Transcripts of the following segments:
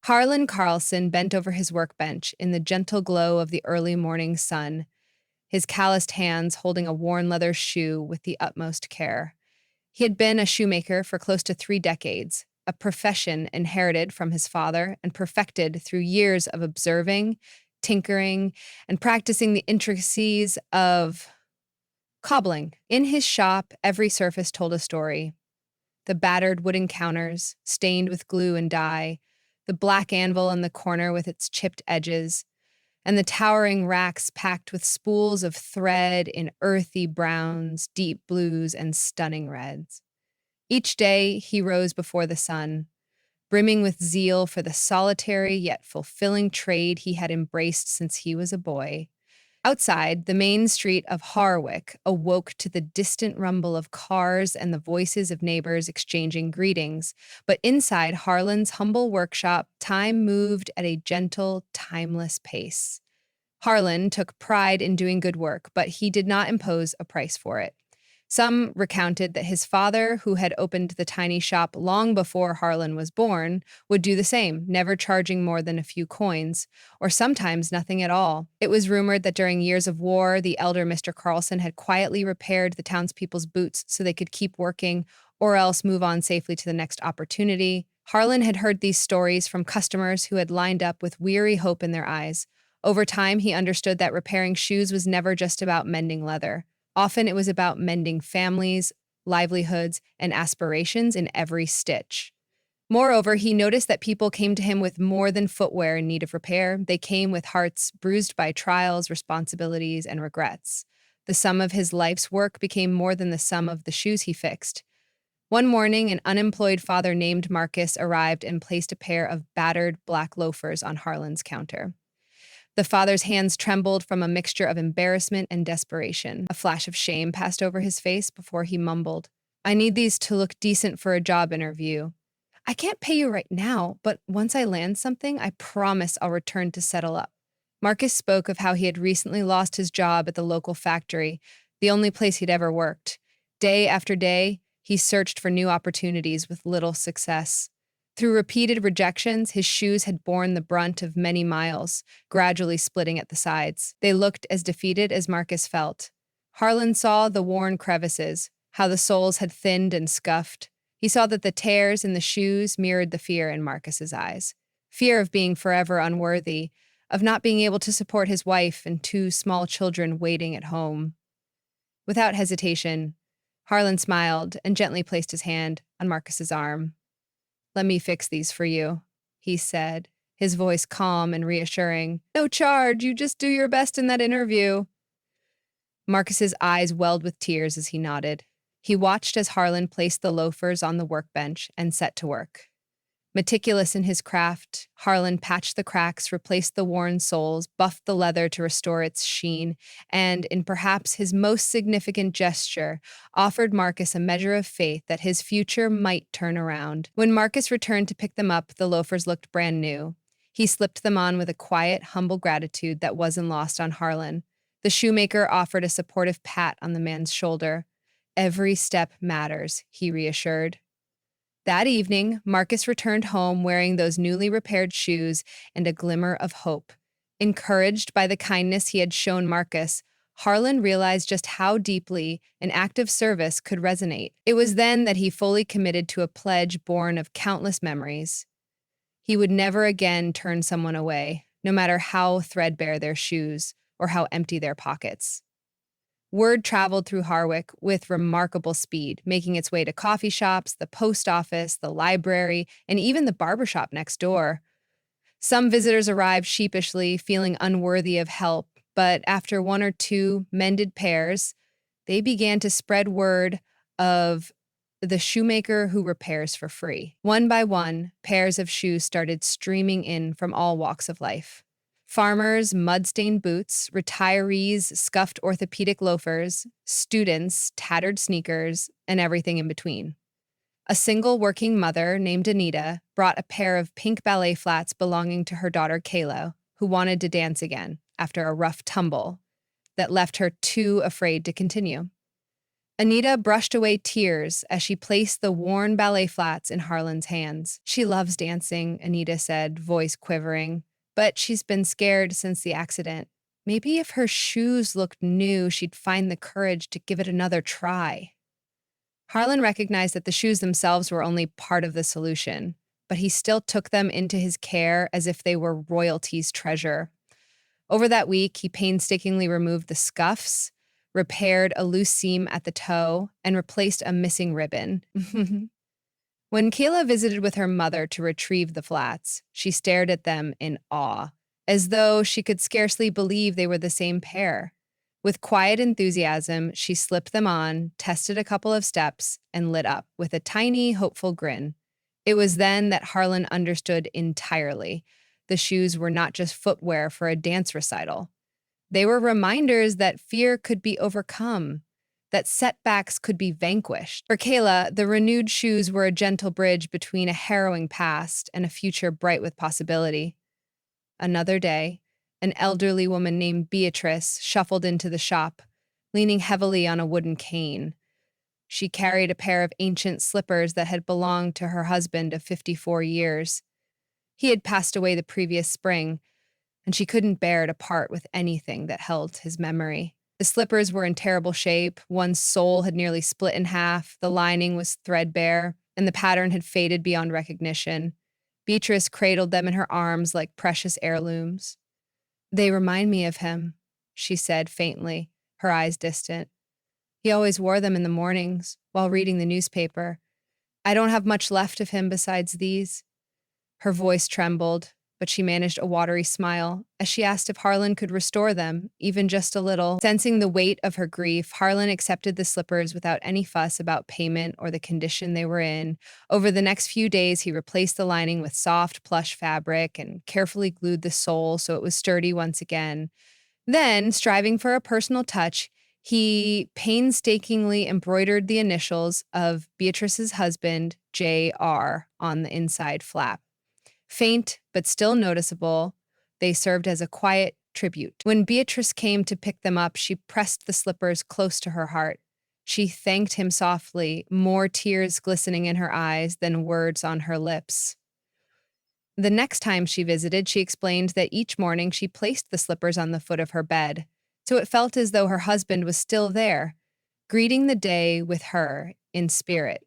Harlan Carlson bent over his workbench in the gentle glow of the early morning sun, his calloused hands holding a worn leather shoe with the utmost care. He had been a shoemaker for close to 3 decades, a profession inherited from his father and perfected through years of observing, tinkering, and practicing the intricacies of cobbling. In his shop, every surface told a story. The battered wooden counters, stained with glue and dye, the black anvil in the corner with its chipped edges, and the towering racks packed with spools of thread in earthy browns, deep blues, and stunning reds. Each day he rose before the sun, brimming with zeal for the solitary yet fulfilling trade he had embraced since he was a boy. Outside, the main street of Harwick awoke to the distant rumble of cars and the voices of neighbors exchanging greetings. But inside Harlan's humble workshop, time moved at a gentle, timeless pace. Harlan took pride in doing good work, but he did not impose a price for it. Some recounted that his father, who had opened the tiny shop long before Harlan was born, would do the same, never charging more than a few coins, or sometimes nothing at all. It was rumored that during years of war, the elder Mr. Carlson had quietly repaired the townspeople's boots so they could keep working or else move on safely to the next opportunity. Harlan had heard these stories from customers who had lined up with weary hope in their eyes. Over time, he understood that repairing shoes was never just about mending leather. Often it was about mending families, livelihoods, and aspirations in every stitch. Moreover, he noticed that people came to him with more than footwear in need of repair. They came with hearts bruised by trials, responsibilities, and regrets. The sum of his life's work became more than the sum of the shoes he fixed. One morning, an unemployed father named Marcus arrived and placed a pair of battered black loafers on Harlan's counter. The father's hands trembled from a mixture of embarrassment and desperation. A flash of shame passed over his face before he mumbled, "I need these to look decent for a job interview. I can't pay you right now, but once I land something, I promise I'll return to settle up." Marcus spoke of how he had recently lost his job at the local factory, the only place he'd ever worked. Day after day, he searched for new opportunities with little success. Through repeated rejections, his shoes had borne the brunt of many miles, gradually splitting at the sides. They looked as defeated as Marcus felt. Harlan saw the worn crevices, how the soles had thinned and scuffed. He saw that the tears in the shoes mirrored the fear in Marcus's eyes. Fear of being forever unworthy, of not being able to support his wife and 2 small children waiting at home. Without hesitation, Harlan smiled and gently placed his hand on Marcus's arm. "Let me fix these for you," he said, his voice calm and reassuring. "No charge, you just do your best in that interview." Marcus's eyes welled with tears as he nodded. He watched as Harlan placed the loafers on the workbench and set to work. Meticulous in his craft, Harlan patched the cracks, replaced the worn soles, buffed the leather to restore its sheen, and, in perhaps his most significant gesture, offered Marcus a measure of faith that his future might turn around. When Marcus returned to pick them up, the loafers looked brand new. He slipped them on with a quiet, humble gratitude that wasn't lost on Harlan. The shoemaker offered a supportive pat on the man's shoulder. "Every step matters," he reassured. That evening, Marcus returned home wearing those newly repaired shoes and a glimmer of hope. Encouraged by the kindness he had shown Marcus, Harlan realized just how deeply an act of service could resonate. It was then that he fully committed to a pledge born of countless memories. He would never again turn someone away, no matter how threadbare their shoes or how empty their pockets. Word traveled through Harwick with remarkable speed, making its way to coffee shops, the post office, the library, and even the barbershop next door. Some visitors arrived sheepishly, feeling unworthy of help, but after 1 or 2 mended pairs, they began to spread word of the shoemaker who repairs for free. One by one, pairs of shoes started streaming in from all walks of life. Farmers, mud-stained boots, retirees, scuffed orthopedic loafers, students, tattered sneakers, and everything in between. A single working mother named Anita brought a pair of pink ballet flats belonging to her daughter Kayla, who wanted to dance again after a rough tumble that left her too afraid to continue. Anita brushed away tears as she placed the worn ballet flats in Harlan's hands. She loves dancing, Anita said, voice quivering, but she's been scared since the accident. Maybe if her shoes looked new, she'd find the courage to give it another try. Harlan recognized that the shoes themselves were only part of the solution, but he still took them into his care as if they were royalty's treasure. Over that week, he painstakingly removed the scuffs, repaired a loose seam at the toe, and replaced a missing ribbon. When Kayla visited with her mother to retrieve the flats, she stared at them in awe, as though she could scarcely believe they were the same pair. With quiet enthusiasm, she slipped them on, tested a couple of steps, and lit up with a tiny, hopeful grin. It was then that Harlan understood entirely. The shoes were not just footwear for a dance recital. They were reminders that fear could be overcome, that setbacks could be vanquished. For Kayla, the renewed shoes were a gentle bridge between a harrowing past and a future bright with possibility. Another day, an elderly woman named Beatrice shuffled into the shop, leaning heavily on a wooden cane. She carried a pair of ancient slippers that had belonged to her husband of 54 years. He had passed away the previous spring, and she couldn't bear to part with anything that held his memory. The slippers were in terrible shape, one sole had nearly split in half, the lining was threadbare, and the pattern had faded beyond recognition. Beatrice cradled them in her arms like precious heirlooms. "They remind me of him," she said faintly, her eyes distant. "He always wore them in the mornings, while reading the newspaper. I don't have much left of him besides these." Her voice trembled, but she managed a watery smile as she asked if Harlan could restore them, even just a little. Sensing the weight of her grief, Harlan accepted the slippers without any fuss about payment or the condition they were in. Over the next few days, he replaced the lining with soft, plush fabric and carefully glued the sole so it was sturdy once again. Then, striving for a personal touch, he painstakingly embroidered the initials of Beatrice's husband, J.R., on the inside flap. Faint, but still noticeable, they served as a quiet tribute. When Beatrice came to pick them up, she pressed the slippers close to her heart. She thanked him softly, more tears glistening in her eyes than words on her lips. The next time she visited, she explained that each morning she placed the slippers on the foot of her bed, so it felt as though her husband was still there, greeting the day with her in spirit.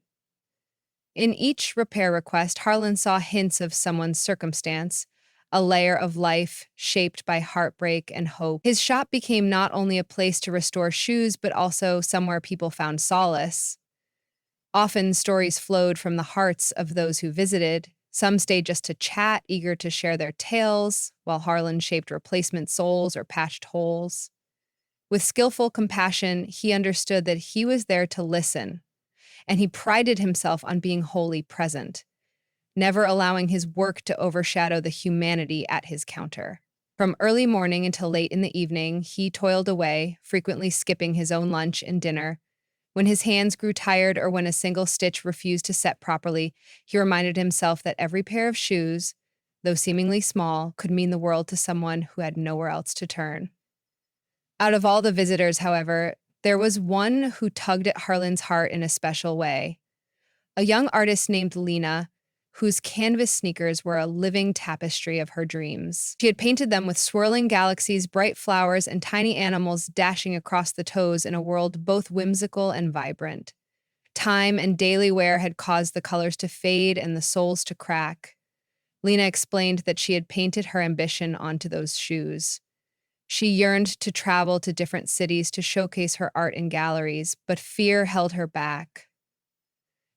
In each repair request, Harlan saw hints of someone's circumstance, a layer of life shaped by heartbreak and hope. His shop became not only a place to restore shoes, but also somewhere people found solace. Often, stories flowed from the hearts of those who visited. Some stayed just to chat, eager to share their tales, while Harlan shaped replacement soles or patched holes. With skillful compassion, he understood that he was there to listen, and he prided himself on being wholly present, never allowing his work to overshadow the humanity at his counter. From early morning until late in the evening, he toiled away, frequently skipping his own lunch and dinner. When his hands grew tired or when a single stitch refused to set properly, he reminded himself that every pair of shoes, though seemingly small, could mean the world to someone who had nowhere else to turn. Out of all the visitors, however, there was one who tugged at Harlan's heart in a special way. A young artist named Lena, whose canvas sneakers were a living tapestry of her dreams. She had painted them with swirling galaxies, bright flowers, and tiny animals dashing across the toes in a world both whimsical and vibrant. Time and daily wear had caused the colors to fade and the soles to crack. Lena explained that she had painted her ambition onto those shoes. She yearned to travel to different cities to showcase her art in galleries, but fear held her back.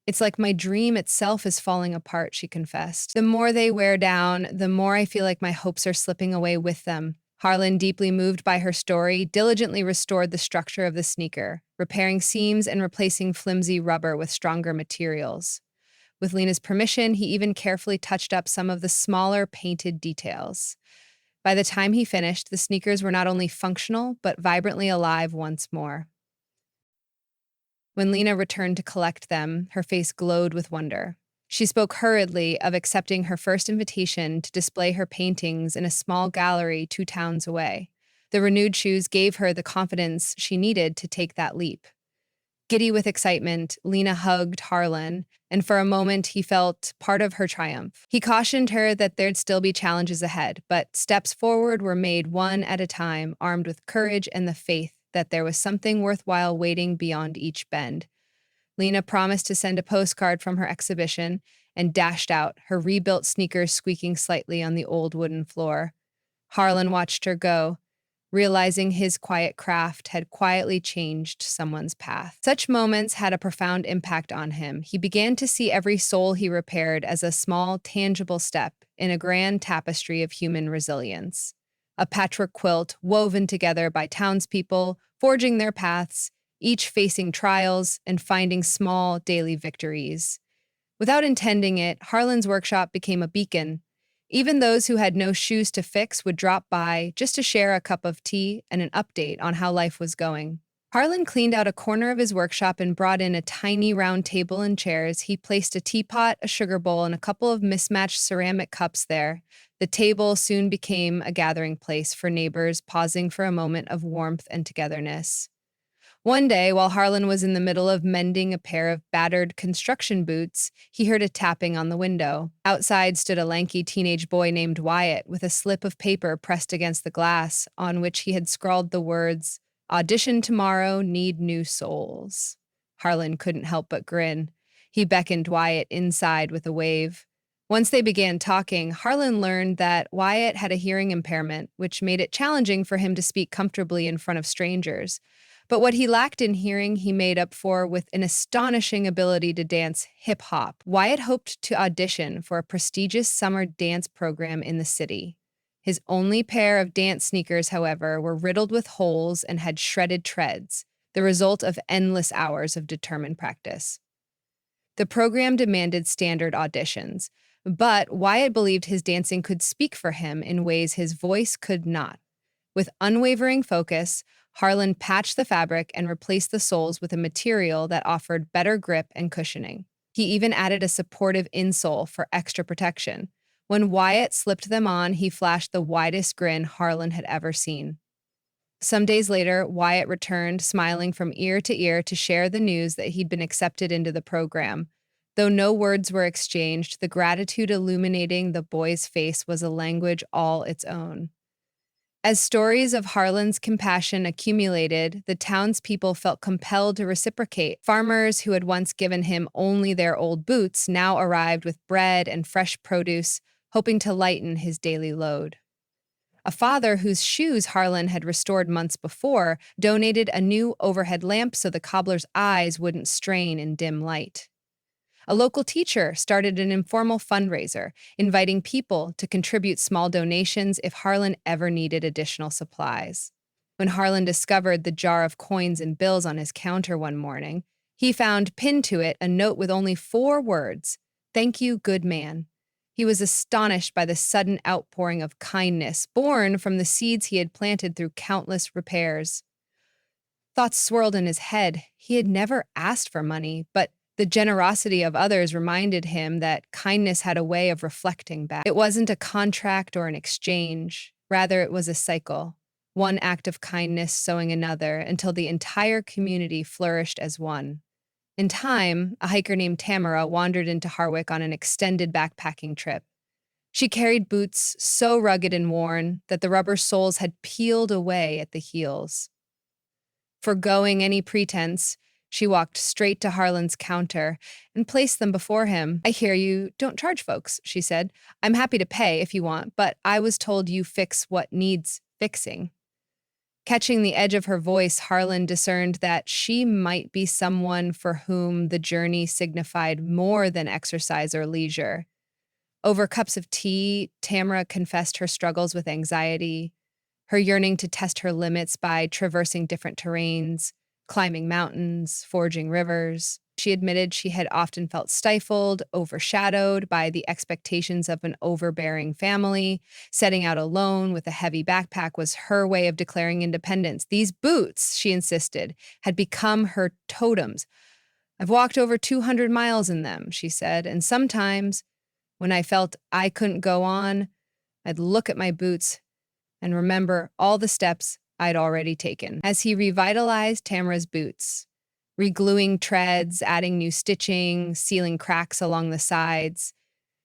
"It's like my dream itself is falling apart," she confessed. "The more they wear down, the more I feel like my hopes are slipping away with them." Harlan, deeply moved by her story, diligently restored the structure of the sneaker, repairing seams and replacing flimsy rubber with stronger materials. With Lena's permission, he even carefully touched up some of the smaller painted details. By the time he finished, the sneakers were not only functional, but vibrantly alive once more. When Lena returned to collect them, her face glowed with wonder. She spoke hurriedly of accepting her first invitation to display her paintings in a small gallery 2 towns away. The renewed shoes gave her the confidence she needed to take that leap. Giddy with excitement, Lena hugged Harlan, and for a moment he felt part of her triumph. He cautioned her that there'd still be challenges ahead, but steps forward were made one at a time, armed with courage and the faith that there was something worthwhile waiting beyond each bend. Lena promised to send a postcard from her exhibition and dashed out, her rebuilt sneakers squeaking slightly on the old wooden floor. Harlan watched her go, realizing his quiet craft had quietly changed someone's path. Such moments had a profound impact on him. He began to see every soul he repaired as a small, tangible step in a grand tapestry of human resilience. A patchwork quilt woven together by townspeople, forging their paths, each facing trials and finding small daily victories. Without intending it, Harlan's workshop became a beacon. Even those who had no shoes to fix would drop by just to share a cup of tea and an update on how life was going. Harlan cleaned out a corner of his workshop and brought in a tiny round table and chairs. He placed a teapot, a sugar bowl, and a couple of mismatched ceramic cups there. The table soon became a gathering place for neighbors, pausing for a moment of warmth and togetherness. One day, while Harlan was in the middle of mending a pair of battered construction boots, he heard a tapping on the window. Outside stood a lanky teenage boy named Wyatt with a slip of paper pressed against the glass, on which he had scrawled the words, "Audition tomorrow, need new souls." Harlan couldn't help but grin. He beckoned Wyatt inside with a wave. Once they began talking, Harlan learned that Wyatt had a hearing impairment, which made it challenging for him to speak comfortably in front of strangers. But what he lacked in hearing, he made up for with an astonishing ability to dance hip hop. Wyatt hoped to audition for a prestigious summer dance program in the city. His only pair of dance sneakers, however, were riddled with holes and had shredded treads, the result of endless hours of determined practice. The program demanded standard auditions, but Wyatt believed his dancing could speak for him in ways his voice could not. With unwavering focus, Harlan patched the fabric and replaced the soles with a material that offered better grip and cushioning. He even added a supportive insole for extra protection. When Wyatt slipped them on, he flashed the widest grin Harlan had ever seen. Some days later, Wyatt returned, smiling from ear to ear to share the news that he'd been accepted into the program. Though no words were exchanged, the gratitude illuminating the boy's face was a language all its own. As stories of Harlan's compassion accumulated, the townspeople felt compelled to reciprocate. Farmers who had once given him only their old boots now arrived with bread and fresh produce, hoping to lighten his daily load. A father whose shoes Harlan had restored months before donated a new overhead lamp so the cobbler's eyes wouldn't strain in dim light. A local teacher started an informal fundraiser, inviting people to contribute small donations if Harlan ever needed additional supplies. When Harlan discovered the jar of coins and bills on his counter one morning, he found pinned to it a note with only 4 words, "Thank you, good man." He was astonished by the sudden outpouring of kindness born from the seeds he had planted through countless repairs. Thoughts swirled in his head. He had never asked for money, but the generosity of others reminded him that kindness had a way of reflecting back. It wasn't a contract or an exchange. Rather, it was a cycle. One act of kindness sowing another until the entire community flourished as one. In time, a hiker named Tamara wandered into Harwick on an extended backpacking trip. She carried boots so rugged and worn that the rubber soles had peeled away at the heels. Forgoing any pretense, she walked straight to Harlan's counter and placed them before him. "I hear you don't charge folks," she said. "I'm happy to pay if you want, but I was told you fix what needs fixing." Catching the edge of her voice, Harlan discerned that she might be someone for whom the journey signified more than exercise or leisure. Over cups of tea, Tamara confessed her struggles with anxiety, her yearning to test her limits by traversing different terrains, climbing mountains, forging rivers. She admitted she had often felt stifled, overshadowed by the expectations of an overbearing family. Setting out alone with a heavy backpack was her way of declaring independence. These boots, she insisted, had become her totems. "I've walked over 200 miles in them," she said, "and sometimes, when I felt I couldn't go on, I'd look at my boots and remember all the steps I'd already taken." As he revitalized Tamara's boots, regluing treads, adding new stitching, sealing cracks along the sides.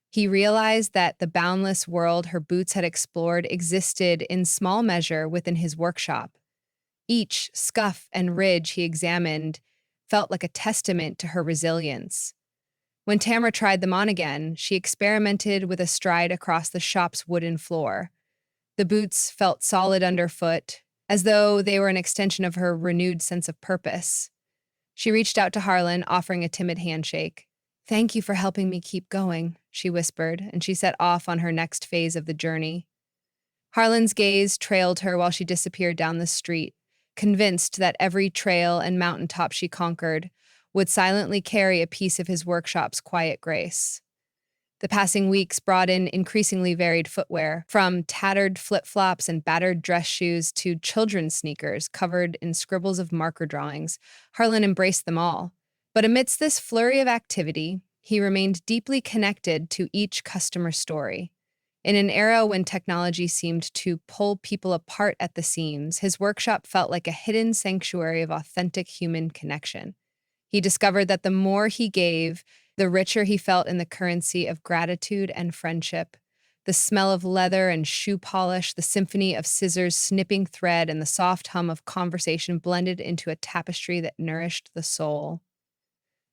He realized that the boundless world her boots had explored existed in small measure within his workshop. Each scuff and ridge he examined felt like a testament to her resilience. When Tamara tried them on again, she experimented with a stride across the shop's wooden floor. The boots felt solid underfoot, as though they were an extension of her renewed sense of purpose. She reached out to Harlan, offering a timid handshake. "Thank you for helping me keep going," she whispered, and she set off on her next phase of the journey. Harlan's gaze trailed her while she disappeared down the street, convinced that every trail and mountaintop she conquered would silently carry a piece of his workshop's quiet grace. The passing weeks brought in increasingly varied footwear, from tattered flip-flops and battered dress shoes to children's sneakers covered in scribbles of marker drawings. Harlan embraced them all. But amidst this flurry of activity, he remained deeply connected to each customer story. In an era when technology seemed to pull people apart at the seams, his workshop felt like a hidden sanctuary of authentic human connection. He discovered that the more he gave, the richer he felt in the currency of gratitude and friendship. The smell of leather and shoe polish, the symphony of scissors snipping thread, and the soft hum of conversation blended into a tapestry that nourished the soul.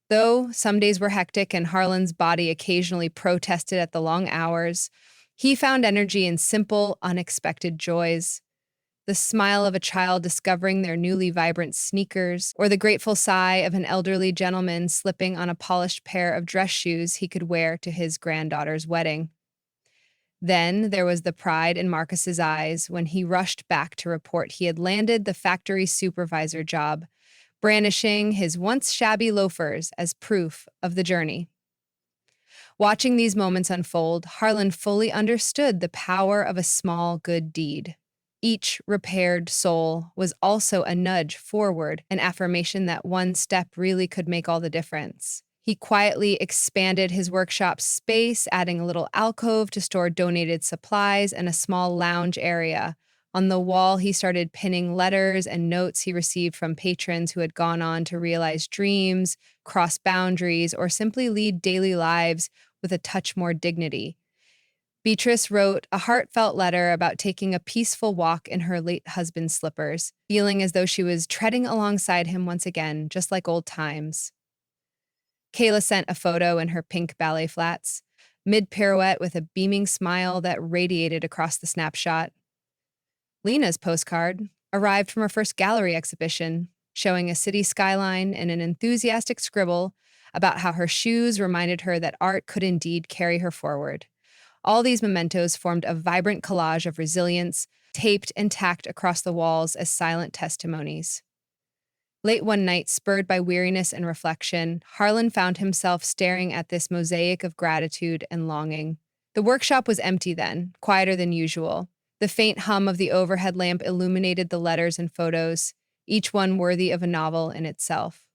Though some days were hectic and Harlan's body occasionally protested at the long hours, he found energy in simple, unexpected joys. The smile of a child discovering their newly vibrant sneakers, or the grateful sigh of an elderly gentleman slipping on a polished pair of dress shoes he could wear to his granddaughter's wedding. Then there was the pride in Marcus's eyes when he rushed back to report he had landed the factory supervisor job, brandishing his once shabby loafers as proof of the journey. Watching these moments unfold, Harlan fully understood the power of a small good deed. Each repaired soul was also a nudge forward, an affirmation that one step really could make all the difference. He quietly expanded his workshop's space, adding a little alcove to store donated supplies and a small lounge area. On the wall, he started pinning letters and notes he received from patrons who had gone on to realize dreams, cross boundaries, or simply lead daily lives with a touch more dignity. Beatrice wrote a heartfelt letter about taking a peaceful walk in her late husband's slippers, feeling as though she was treading alongside him once again, just like old times. Kayla sent a photo in her pink ballet flats, mid-pirouette with a beaming smile that radiated across the snapshot. Lena's postcard arrived from her first gallery exhibition, showing a city skyline and an enthusiastic scribble about how her shoes reminded her that art could indeed carry her forward. All these mementos formed a vibrant collage of resilience, taped and tacked across the walls as silent testimonies. Late one night, spurred by weariness and reflection, Harlan found himself staring at this mosaic of gratitude and longing. The workshop was empty then, quieter than usual. The faint hum of the overhead lamp illuminated the letters and photos, each one worthy of a novel in itself.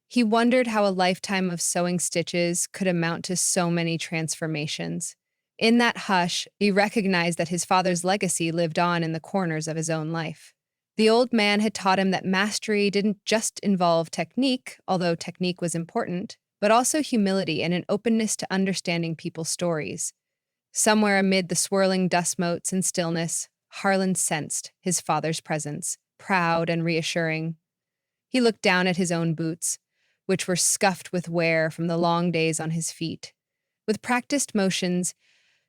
He wondered how a lifetime of sewing stitches could amount to so many transformations. In that hush, he recognized that his father's legacy lived on in the corners of his own life. The old man had taught him that mastery didn't just involve technique, although technique was important, but also humility and an openness to understanding people's stories. Somewhere amid the swirling dust motes and stillness, Harlan sensed his father's presence, proud and reassuring. He looked down at his own boots, which were scuffed with wear from the long days on his feet. With practiced motions,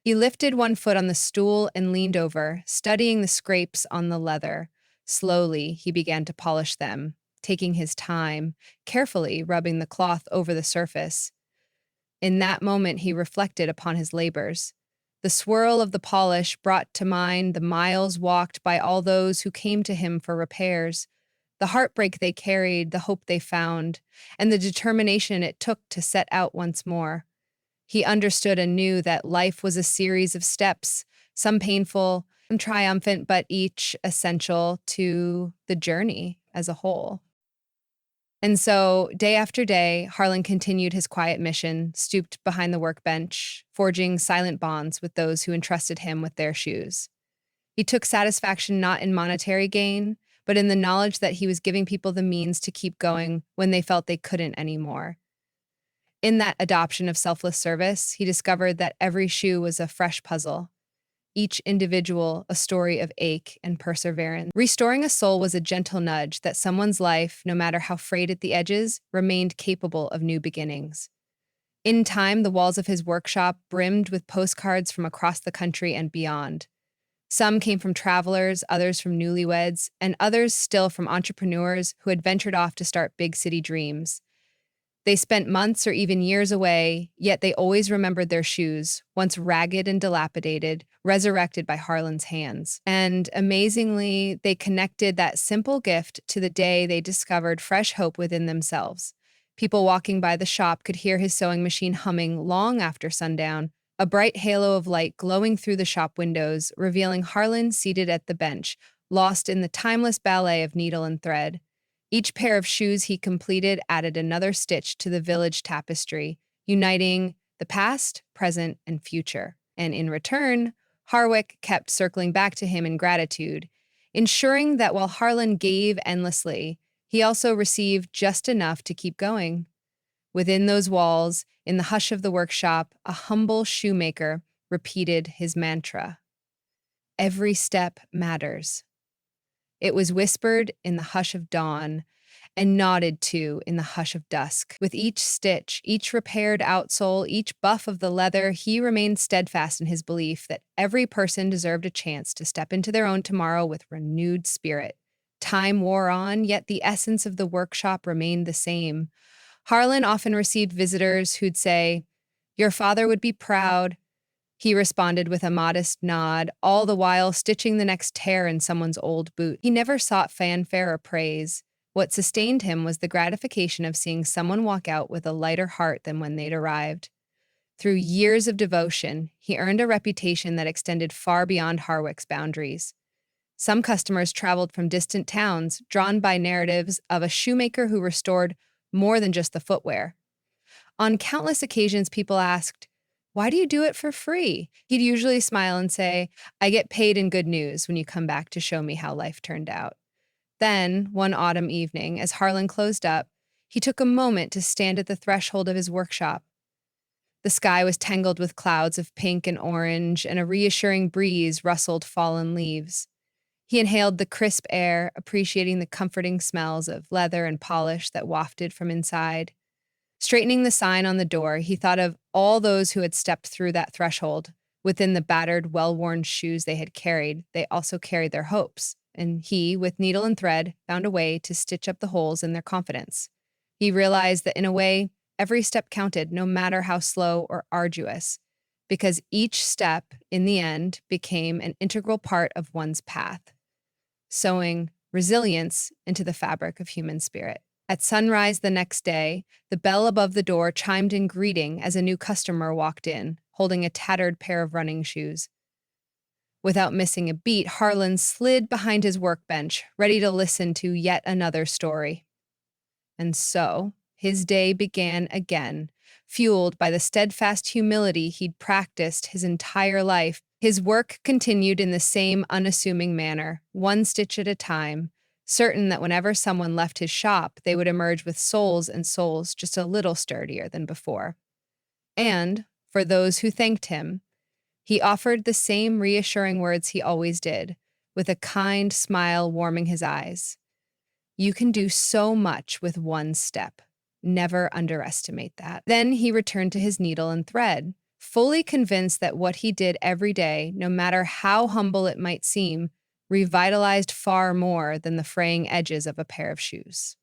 he lifted one foot on the stool and leaned over, studying the scrapes on the leather. Slowly, he began to polish them, taking his time, carefully rubbing the cloth over the surface. In that moment, he reflected upon his labors. The swirl of the polish brought to mind the miles walked by all those who came to him for repairs, the heartbreak they carried, the hope they found, and the determination it took to set out once more. He understood anew that life was a series of steps, some painful, some triumphant, but each essential to the journey as a whole. And so, day after day, Harlan continued his quiet mission, stooped behind the workbench, forging silent bonds with those who entrusted him with their shoes. He took satisfaction not in monetary gain, but in the knowledge that he was giving people the means to keep going when they felt they couldn't anymore. In that adoption of selfless service, he discovered that every shoe was a fresh puzzle, each individual a story of ache and perseverance. Restoring a soul was a gentle nudge that someone's life, no matter how frayed at the edges, remained capable of new beginnings. In time, the walls of his workshop brimmed with postcards from across the country and beyond. Some came from travelers, others from newlyweds, and others still from entrepreneurs who had ventured off to start big city dreams. They spent months or even years away, yet they always remembered their shoes, once ragged and dilapidated, resurrected by Harlan's hands. And amazingly, they connected that simple gift to the day they discovered fresh hope within themselves. People walking by the shop could hear his sewing machine humming long after sundown, a bright halo of light glowing through the shop windows, revealing Harlan seated at the bench, lost in the timeless ballet of needle and thread. Each pair of shoes he completed added another stitch to the village tapestry, uniting the past, present, and future. And in return, Harwick kept circling back to him in gratitude, ensuring that while Harlan gave endlessly, he also received just enough to keep going. Within those walls, in the hush of the workshop, a humble shoemaker repeated his mantra: "Every step matters." It was whispered in the hush of dawn and nodded to in the hush of dusk. With each stitch, each repaired outsole, each buff of the leather, he remained steadfast in his belief that every person deserved a chance to step into their own tomorrow with renewed spirit. Time wore on, yet the essence of the workshop remained the same. Harlan often received visitors who'd say, "Your father would be proud." He responded with a modest nod, all the while stitching the next tear in someone's old boot. He never sought fanfare or praise. What sustained him was the gratification of seeing someone walk out with a lighter heart than when they'd arrived. Through years of devotion, he earned a reputation that extended far beyond Harwick's boundaries. Some customers traveled from distant towns, drawn by narratives of a shoemaker who restored more than just the footwear. On countless occasions, people asked, "Why do you do it for free?" He'd usually smile and say, "I get paid in good news when you come back to show me how life turned out." Then, one autumn evening, as Harlan closed up, he took a moment to stand at the threshold of his workshop. The sky was tangled with clouds of pink and orange, and a reassuring breeze rustled fallen leaves. He inhaled the crisp air, appreciating the comforting smells of leather and polish that wafted from inside. Straightening the sign on the door, he thought of all those who had stepped through that threshold. Within the battered, well-worn shoes they had carried, they also carried their hopes, and he, with needle and thread, found a way to stitch up the holes in their confidence. He realized that in a way, every step counted, no matter how slow or arduous, because each step, in the end, became an integral part of one's path, sewing resilience into the fabric of human spirit. At sunrise the next day, the bell above the door chimed in greeting as a new customer walked in, holding a tattered pair of running shoes. Without missing a beat, Harlan slid behind his workbench, ready to listen to yet another story. And so, his day began again, fueled by the steadfast humility he'd practiced his entire life. His work continued in the same unassuming manner, one stitch at a time, certain that whenever someone left his shop, they would emerge with soles and soles just a little sturdier than before. And, for those who thanked him, he offered the same reassuring words he always did, with a kind smile warming his eyes. "You can do so much with one step. Never underestimate that." Then he returned to his needle and thread, fully convinced that what he did every day, no matter how humble it might seem, revitalized far more than the fraying edges of a pair of shoes.